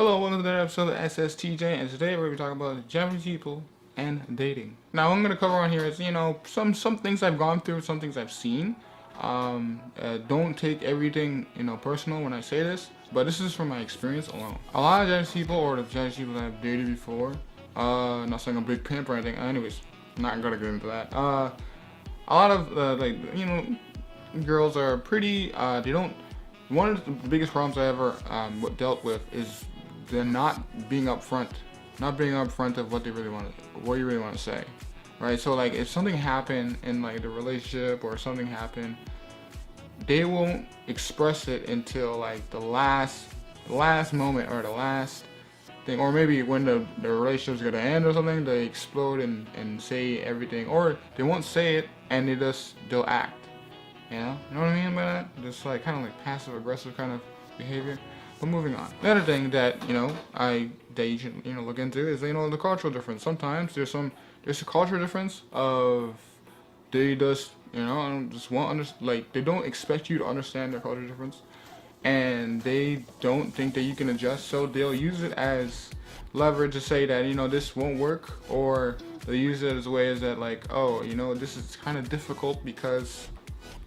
Hello, welcome to another episode of SSTJ, and today we're going to be talking about Japanese people and dating. Now, what I'm going to cover on here is, some things I've gone through, some things I've seen. Don't take everything, personal when I say this, but this is from my experience alone. A lot of Japanese people, or the Japanese people that I've dated before, not saying I'm a big pimp or anything, anyways, not going to get into that. A lot of, girls are pretty, they don't, one of the biggest problems I ever dealt with is they're not being upfront of what you really want to say, right? So like if something happened in like the relationship or something happened, they won't express it until like the last moment or the last thing, or maybe when the relationship's gonna end or something, they explode and say everything, or they won't say it and they'll act. You know what I mean by that? Just like kind of like passive aggressive kind of behavior. But moving on. The other thing that that you should look into is the cultural difference. Sometimes there's a cultural difference of they just they don't expect you to understand their cultural difference, and they don't think that you can adjust, so they'll use it as leverage to say that this won't work, or they use it as a way as that like, oh, this is kind of difficult because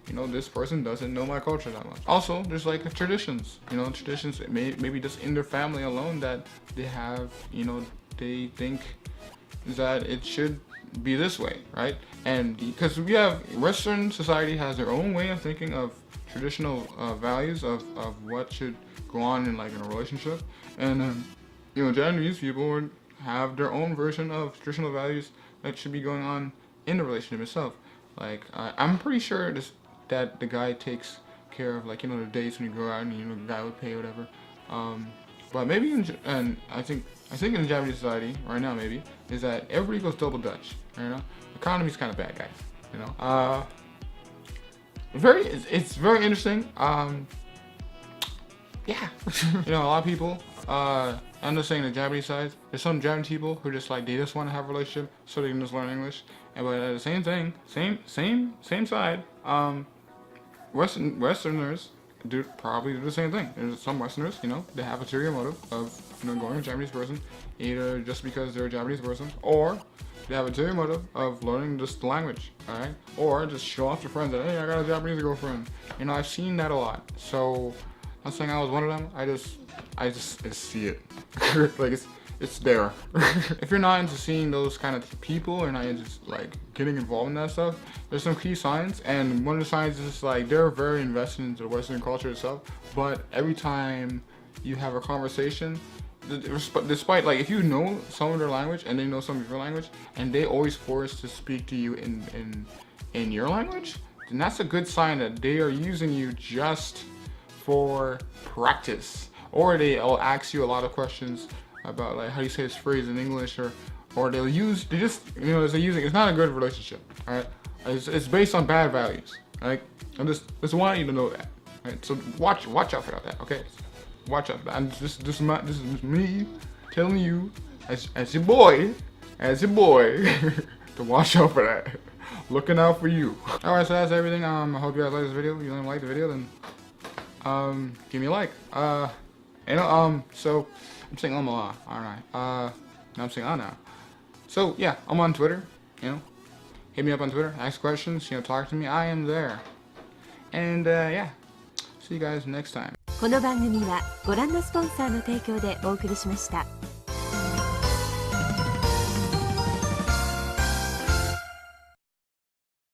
this person doesn't know my culture that much. Also, there's like traditions, traditions maybe just in their family alone that they have, they think that it should be this way, right? And because we have Western society has their own way of thinking of traditional values of what should go on in a relationship, and Japanese people would have their own version of traditional values that should be going on in the relationship itself. Like I'm pretty sure that the guy takes care of the dates when you go out, and the guy would pay whatever. But maybe I think in the Japanese society right now maybe is that everybody goes double Dutch. Economy's kind of bad, guys. It's very interesting. Yeah. A lot of people. I'm just saying the Japanese side. There's some Japanese people who just they just want to have a relationship so they can just learn English. But at the same thing, same side. Westerners probably do the same thing. There's some Westerners, they have a ulterior motive of going with a Japanese person, either just because they're a Japanese person, or they have a ulterior motive of learning just the language, alright? Or just show off to friends that, hey, I got a Japanese girlfriend. I've seen that a lot. So I'm saying I was one of them. I just see it. It's there. If you're not into seeing those kind of people, or not into getting involved in that stuff, there's some key signs, and one of the signs is they're very invested into the Western culture itself, but every time you have a conversation, despite if you know some of their language and they know some of your language, and they always force to speak to you in your language, then that's a good sign that they are using you just for practice, or they'll ask you a lot of questions about how do you say this phrase in English, or they're using, it's not a good relationship, alright? It's based on bad values, right? I just want you to know that, right? So watch out for that, okay? Watch out for that. This is me telling you as your boy, to watch out for that. Looking out for you. Alright, so that's everything. I hope you guys like this video. If you don't like the video, then give me a like. So I'm saying a lot, aren't I? Now I'm saying now. So yeah, I'm on Twitter. Hit me up on Twitter, ask questions, talk to me. I am there. And yeah, see you guys next time. この番組はご覧のスポンサーの提供でお送りしました。